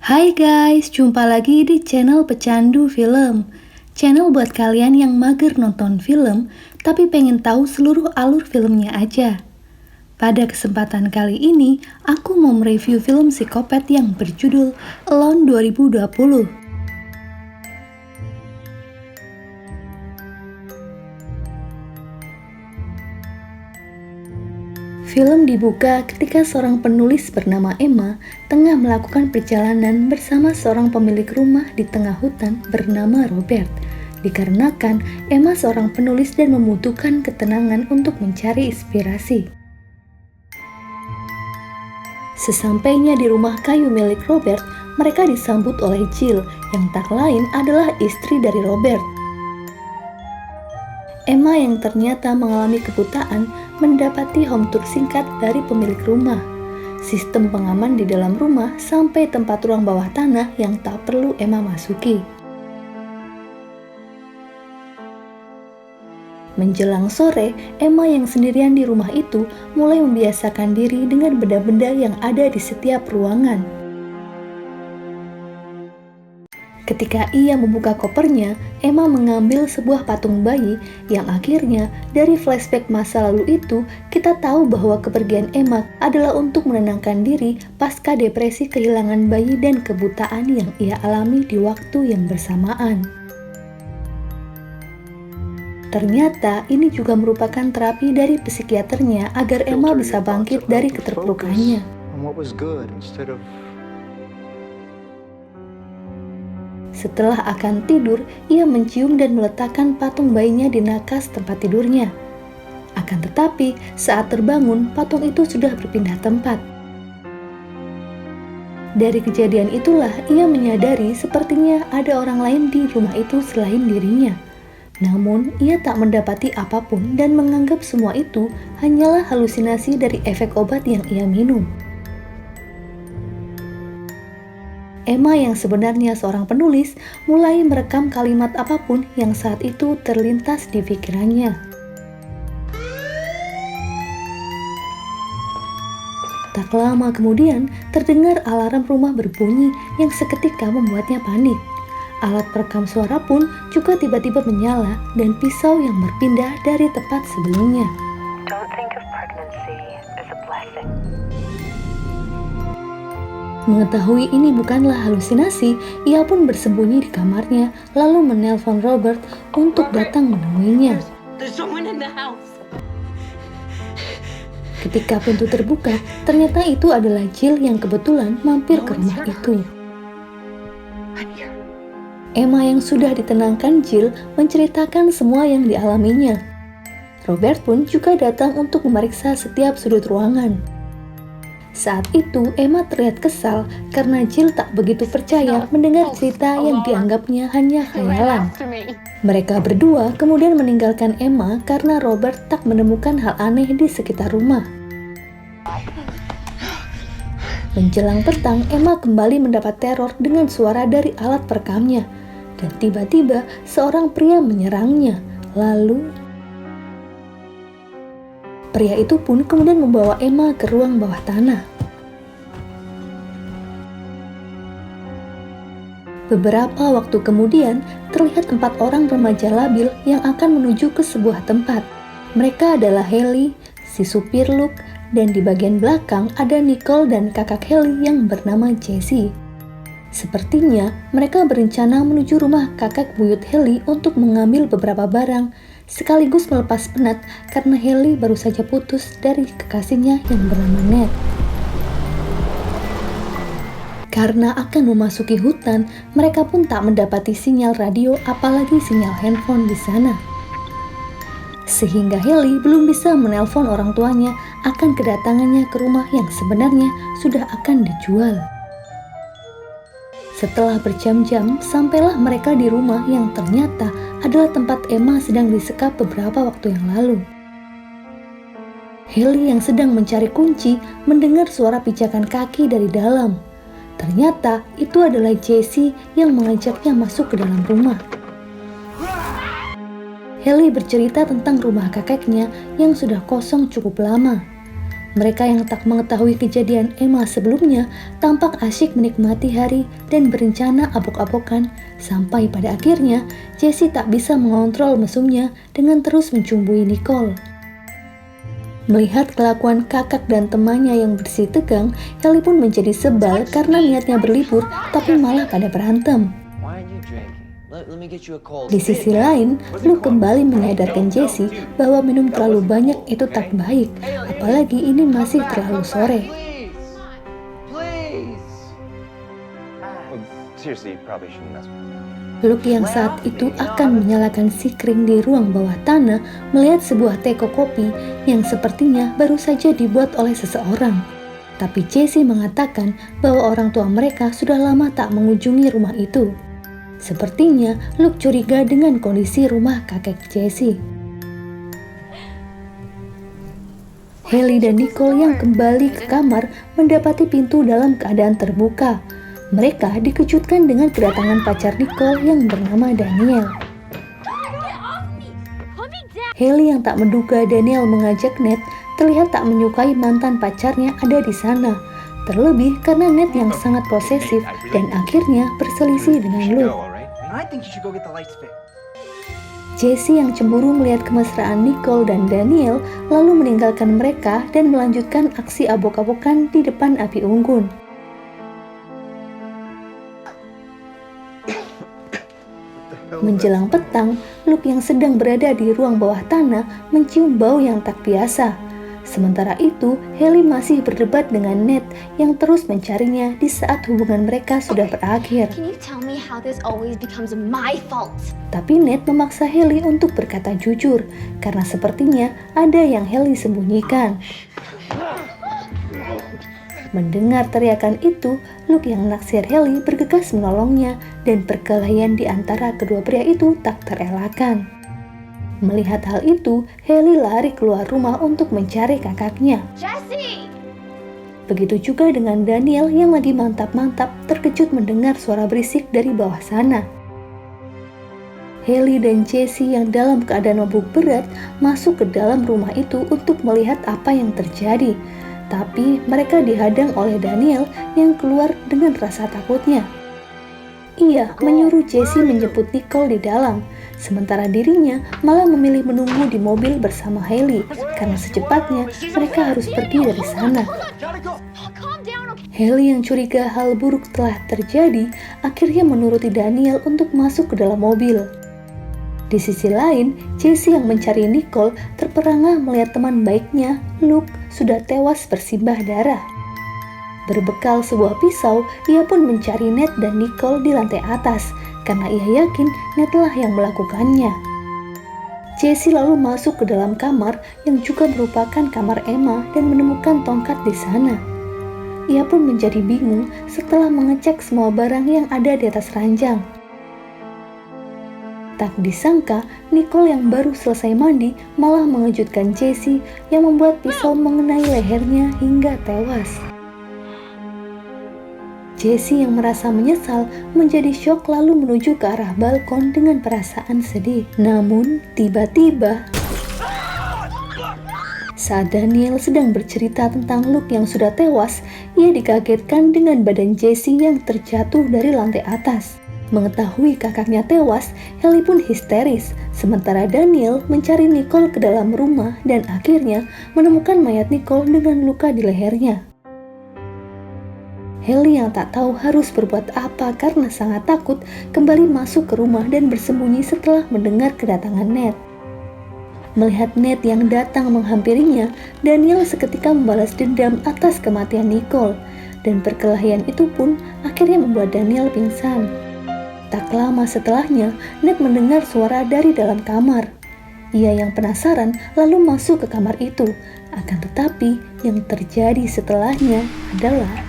Hai guys, jumpa lagi di channel Pecandu Film. Channel buat kalian yang mager nonton film, tapi pengen tahu seluruh alur filmnya aja. Pada kesempatan kali ini, aku mau mereview film psikopat yang berjudul Alone 2020. Film dibuka ketika seorang penulis bernama Emma tengah melakukan perjalanan bersama seorang pemilik rumah di tengah hutan bernama Robert. Dikarenakan Emma seorang penulis dan membutuhkan ketenangan untuk mencari inspirasi. Sesampainya di rumah kayu milik Robert, mereka disambut oleh Jill yang tak lain adalah istri dari Robert. Emma yang ternyata mengalami kebutaan mendapati home tour singkat dari pemilik rumah, sistem pengaman di dalam rumah sampai tempat ruang bawah tanah yang tak perlu Emma masuki. Menjelang sore, Emma yang sendirian di rumah itu mulai membiasakan diri dengan benda-benda yang ada di setiap ruangan. Ketika ia membuka kopernya, Emma mengambil sebuah patung bayi yang akhirnya dari flashback masa lalu itu kita tahu bahwa kepergian Emma adalah untuk menenangkan diri pasca depresi kehilangan bayi dan kebutaan yang ia alami di waktu yang bersamaan. Ternyata ini juga merupakan terapi dari psikiaternya agar Emma bisa bangkit dari keterpurukannya. Setelah akan tidur, ia mencium dan meletakkan patung bayinya di nakas tempat tidurnya. Akan tetapi, saat terbangun, patung itu sudah berpindah tempat. Dari kejadian itulah, ia menyadari sepertinya ada orang lain di rumah itu selain dirinya. Namun, ia tak mendapati apapun dan menganggap semua itu hanyalah halusinasi dari efek obat yang ia minum. Emma yang sebenarnya seorang penulis mulai merekam kalimat apapun yang saat itu terlintas di pikirannya. Tak lama kemudian terdengar alarm rumah berbunyi yang seketika membuatnya panik. Alat perekam suara pun juga tiba-tiba menyala dan pisau yang berpindah dari tempat sebelumnya. Don't think of pregnancy as a blessing. Mengetahui ini bukanlah halusinasi, ia pun bersembunyi di kamarnya lalu menelpon Robert untuk datang menemuinya. Ketika pintu terbuka, ternyata itu adalah Jill yang kebetulan mampir ke rumah itu. Emma yang sudah ditenangkan Jill menceritakan semua yang dialaminya. Robert pun juga datang untuk memeriksa setiap sudut ruangan. Saat itu, Emma terlihat kesal karena Jill tak begitu percaya mendengar cerita yang dianggapnya hanya khayalan. Mereka berdua kemudian meninggalkan Emma karena Robert tak menemukan hal aneh di sekitar rumah. Menjelang petang, Emma kembali mendapat teror dengan suara dari alat perekamnya. Dan tiba-tiba seorang pria menyerangnya. Lalu pria itu pun kemudian membawa Emma ke ruang bawah tanah. Beberapa waktu kemudian, terlihat 4 orang remaja labil yang akan menuju ke sebuah tempat. Mereka adalah Haley, si supir Luke, dan di bagian belakang ada Nicole dan kakak Haley yang bernama Jessie. Sepertinya mereka berencana menuju rumah kakak buyut Haley untuk mengambil beberapa barang, sekaligus melepas penat karena Haley baru saja putus dari kekasihnya yang bernama Ned. Karena akan memasuki hutan, mereka pun tak mendapati sinyal radio apalagi sinyal handphone di sana. Sehingga Haley belum bisa menelpon orang tuanya akan kedatangannya ke rumah yang sebenarnya sudah akan dijual. Setelah berjam-jam, sampailah mereka di rumah yang ternyata adalah tempat Emma sedang disekap beberapa waktu yang lalu. Haley yang sedang mencari kunci mendengar suara pijakan kaki dari dalam. Ternyata itu adalah Jessie yang mengajaknya masuk ke dalam rumah. Haley bercerita tentang rumah kakeknya yang sudah kosong cukup lama. Mereka yang tak mengetahui kejadian Emma sebelumnya tampak asyik menikmati hari dan berencana abok-abokan sampai pada akhirnya Jesse tak bisa mengontrol mesumnya dengan terus mencumbui Nicole. Melihat kelakuan kakak dan temannya yang bersih tegang, Haley pun menjadi sebal karena niatnya berlibur tapi malah pada berantem. Di sisi lain, Luke kembali menyadarkan Jesse bahwa minum terlalu banyak itu tak baik, apalagi ini masih terlalu sore. Luke yang saat itu akan menyalakan sikring di ruang bawah tanah melihat sebuah teko kopi yang sepertinya baru saja dibuat oleh seseorang. Tapi Jesse mengatakan bahwa orang tua mereka sudah lama tak mengunjungi rumah itu. Sepertinya Luke curiga dengan kondisi rumah kakek Jesse. Haley dan Nicole yang kembali ke kamar mendapati pintu dalam keadaan terbuka. Mereka dikejutkan dengan kedatangan pacar Nicole yang bernama Daniel. Haley yang tak menduga Daniel mengajak Ned terlihat tak menyukai mantan pacarnya ada di sana. Terlebih karena Ned yang sangat posesif dan akhirnya berselisih dengan Luke. Jesse yang cemburu melihat kemesraan Nicole dan Daniel lalu meninggalkan mereka dan melanjutkan aksi abok-abokan di depan api unggun. Menjelang petang, Luke yang sedang berada di ruang bawah tanah mencium bau yang tak biasa. Sementara itu, Haley masih berdebat dengan Ned yang terus mencarinya di saat hubungan mereka sudah berakhir. Tapi Ned memaksa Haley untuk berkata jujur, karena sepertinya ada yang Haley sembunyikan. Mendengar teriakan itu, Luke yang naksir Haley bergegas menolongnya dan perkelahian di antara kedua pria itu tak terelakkan. Melihat hal itu, Haley lari keluar rumah untuk mencari kakaknya. Jesse! Begitu juga dengan Daniel yang lagi mantap-mantap terkejut mendengar suara berisik dari bawah sana. Haley dan Jesse yang dalam keadaan mabuk berat masuk ke dalam rumah itu untuk melihat apa yang terjadi. Tapi mereka dihadang oleh Daniel yang keluar dengan rasa takutnya. Ia menyuruh Jesse menjemput Nicole di dalam, sementara dirinya malah memilih menunggu di mobil bersama Haley karena secepatnya mereka harus pergi dari sana. Haley yang curiga hal buruk telah terjadi akhirnya menuruti Daniel untuk masuk ke dalam mobil. Di sisi lain, Jesse yang mencari Nicole terperangah melihat teman baiknya, Luke, sudah tewas bersimbah darah. Berbekal sebuah pisau, ia pun mencari Ned dan Nicole di lantai atas karena ia yakin Ned lah yang melakukannya. Jesse lalu masuk ke dalam kamar yang juga merupakan kamar Emma dan menemukan tongkat di sana. Ia pun menjadi bingung setelah mengecek semua barang yang ada di atas ranjang. Tak disangka, Nicole yang baru selesai mandi malah mengejutkan Jesse yang membuat pisau mengenai lehernya hingga tewas. Jesse yang merasa menyesal menjadi syok lalu menuju ke arah balkon dengan perasaan sedih. Namun tiba-tiba saat Daniel sedang bercerita tentang Luke yang sudah tewas, ia dikagetkan dengan badan Jesse yang terjatuh dari lantai atas. Mengetahui kakaknya tewas, Haley pun histeris, sementara Daniel mencari Nicole ke dalam rumah dan akhirnya menemukan mayat Nicole dengan luka di lehernya. Haley yang tak tahu harus berbuat apa karena sangat takut kembali masuk ke rumah dan bersembunyi setelah mendengar kedatangan Ned. Melihat Ned yang datang menghampirinya, Daniel seketika membalas dendam atas kematian Nicole dan perkelahian itu pun akhirnya membuat Daniel pingsan. Tak lama setelahnya, Ned mendengar suara dari dalam kamar. Ia yang penasaran lalu masuk ke kamar itu, akan tetapi yang terjadi setelahnya adalah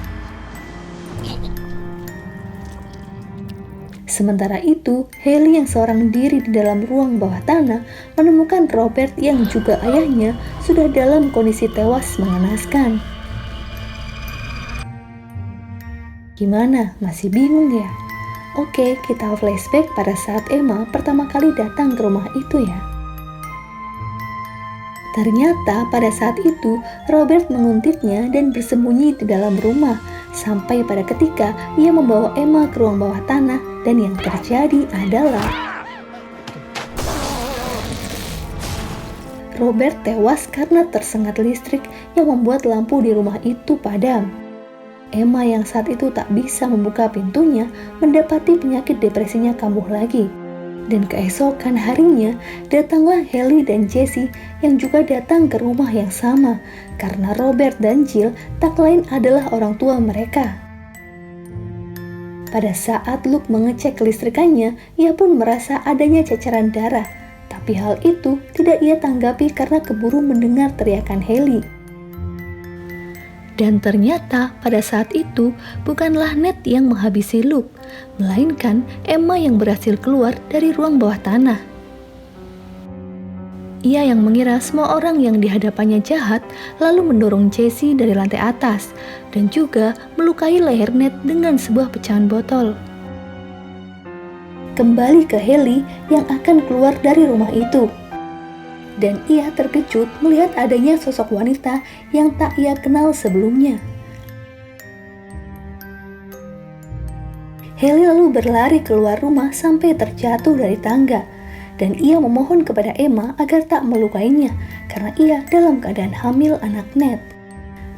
sementara itu, Haley yang seorang diri di dalam ruang bawah tanah menemukan Robert yang juga ayahnya sudah dalam kondisi tewas mengenaskan. Gimana? Masih bingung ya? Oke, kita flashback pada saat Emma pertama kali datang ke rumah itu ya. Ternyata pada saat itu Robert menguntitnya dan bersembunyi di dalam rumah sampai pada ketika ia membawa Emma ke ruang bawah tanah dan yang terjadi adalah Robert tewas karena tersengat listrik yang membuat lampu di rumah itu padam. Emma yang saat itu tak bisa membuka pintunya mendapati penyakit depresinya kambuh lagi. Dan keesokan harinya datanglah Haley dan Jesse yang juga datang ke rumah yang sama karena Robert dan Jill tak lain adalah orang tua mereka. Pada saat Luke mengecek kelistrikannya, ia pun merasa adanya ceceran darah. Tapi hal itu tidak ia tanggapi karena keburu mendengar teriakan Haley. Dan ternyata pada saat itu bukanlah Ned yang menghabisi Luke, melainkan Emma yang berhasil keluar dari ruang bawah tanah. Ia yang mengira semua orang yang dihadapannya jahat lalu mendorong Jesse dari lantai atas dan juga melukai leher Ned dengan sebuah pecahan botol. Kembali ke Haley yang akan keluar dari rumah itu. Dan ia terkejut melihat adanya sosok wanita yang tak ia kenal sebelumnya. Haley lalu berlari keluar rumah sampai terjatuh dari tangga, dan ia memohon kepada Emma agar tak melukainya karena ia dalam keadaan hamil anak Ned.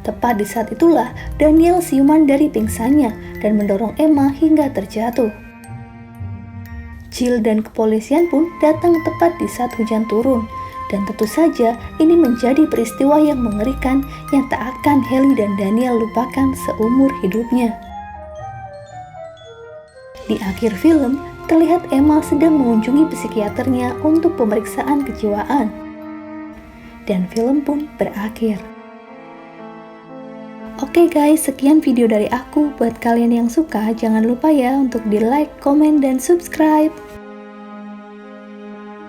Tepat di saat itulah Daniel siuman dari pingsannya dan mendorong Emma hingga terjatuh. Jill dan kepolisian pun datang tepat di saat hujan turun. Dan tentu saja ini menjadi peristiwa yang mengerikan yang tak akan Haley dan Daniel lupakan seumur hidupnya. Di akhir film, terlihat Emma sedang mengunjungi psikiaternya untuk pemeriksaan kejiwaan. Dan film pun berakhir. Oke guys, sekian video dari aku. Buat kalian yang suka, jangan lupa ya untuk di like, komen, dan subscribe.